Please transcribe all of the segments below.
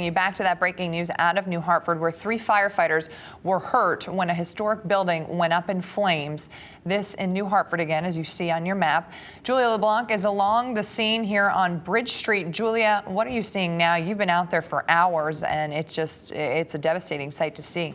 You back to that breaking news out of New Hartford, where 3 firefighters were hurt when a historic building went up in flames. This in New Hartford again, as you see on your map. Julia LeBlanc is along the scene here on Bridge Street. Julia, what are you seeing now? You've been out there for hours, and it's a devastating sight to see.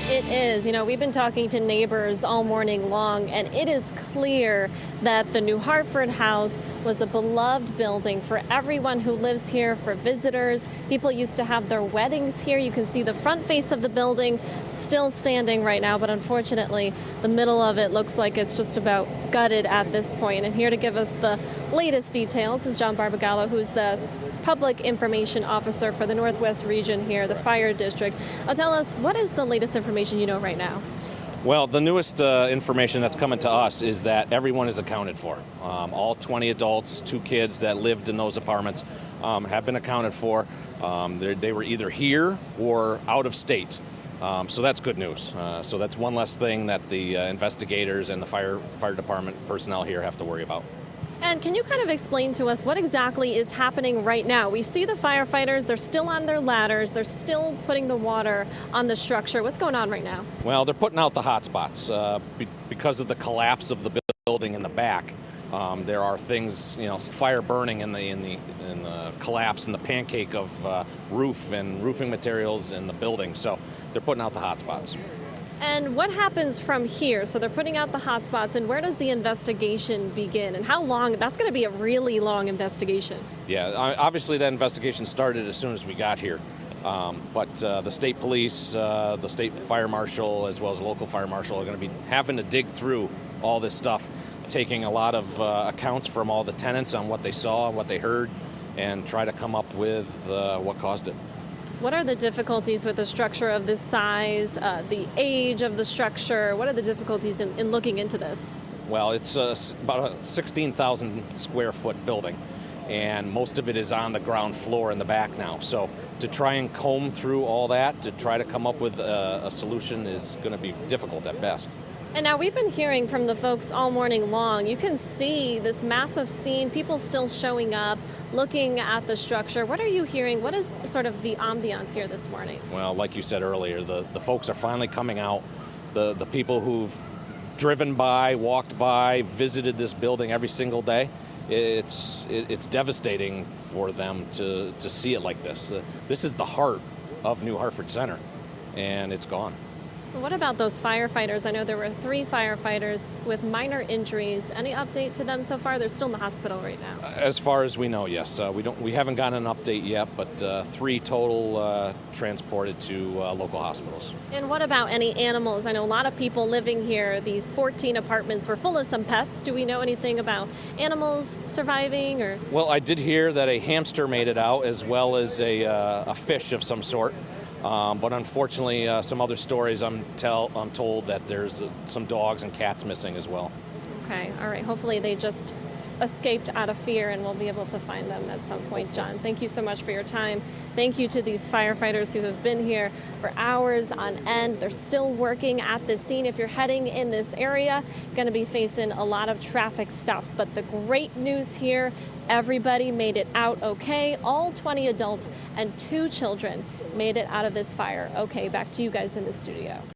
It is. You know, we've been talking to neighbors all morning long, and it is clear that the New Hartford house was a beloved building for everyone who lives here, for visitors. People used to have their weddings here. You can see the front face of the building still standing right now, but unfortunately, the middle of it looks like it's just about gutted at this point. And here to give us the latest details is John Barbagallo, who's the Public Information Officer for the Northwest region here, the fire district. Tell us, what is the latest information you know right now? Well, the newest information that's coming to us is that everyone is accounted for. All 20 adults, 2 kids that lived in those apartments have been accounted for. They were either here or out of state. So that's good news. So that's one less thing that the investigators and the fire department personnel here have to worry about. And can you kind of explain to us what exactly is happening right now? We see the firefighters, they're still on their ladders, they're still putting the water on the structure. What's going on right now? Well, they're putting out the hot spots. Because of the collapse of the building in the back, there are things, you know, fire burning in the collapse and the pancake of roof and roofing materials in the building. So they're putting out the hot spots. And what happens from here? So they're putting out the hot spots, and where does the investigation begin? And how long? That's going to be a really long investigation. Yeah, obviously that investigation started as soon as we got here. But the state police, the state fire marshal, as well as the local fire marshal are going to be having to dig through all this stuff, taking a lot of accounts from all the tenants on what they saw, what they heard, and try to come up with what caused it. What are the difficulties with a structure of this size, the age of the structure? What are the difficulties in looking into this? Well, it's about a 16,000 square foot building, and most of it is on the ground floor in the back now. So to try and comb through all that, to try to come up with a solution is going to be difficult at best. And now we've been hearing from the folks all morning long. You can see this massive scene, people still showing up, looking at the structure. What are you hearing? What is sort of the ambiance here this morning? Well, like you said earlier, the folks are finally coming out. The people who've driven by, walked by, visited this building every single day, it's devastating for them to see it like this. This is the heart of New Hartford Center, and it's gone. What about those firefighters? I know there were 3 firefighters with minor injuries. Any update to them so far? They're still in the hospital right now. As far as we know, yes. We haven't gotten an update yet, but 3 total transported to local hospitals. And what about any animals? I know a lot of people living here. These 14 apartments were full of some pets. Do we know anything about animals surviving? Or? Well, I did hear that a hamster made it out, as well as a fish of some sort. But unfortunately, some other stories I'm told that there's some dogs and cats missing as well. Okay, all right. Hopefully they just escaped out of fear, and we'll be able to find them at some point. John, thank you so much for your time. Thank you to these firefighters who have been here for hours on end. They're still working at this scene. If you're heading in this area, you're going to be facing a lot of traffic stops. But the great news here, everybody made it out okay. All 20 adults and 2 children made it out of this fire. Okay, back to you guys in the studio.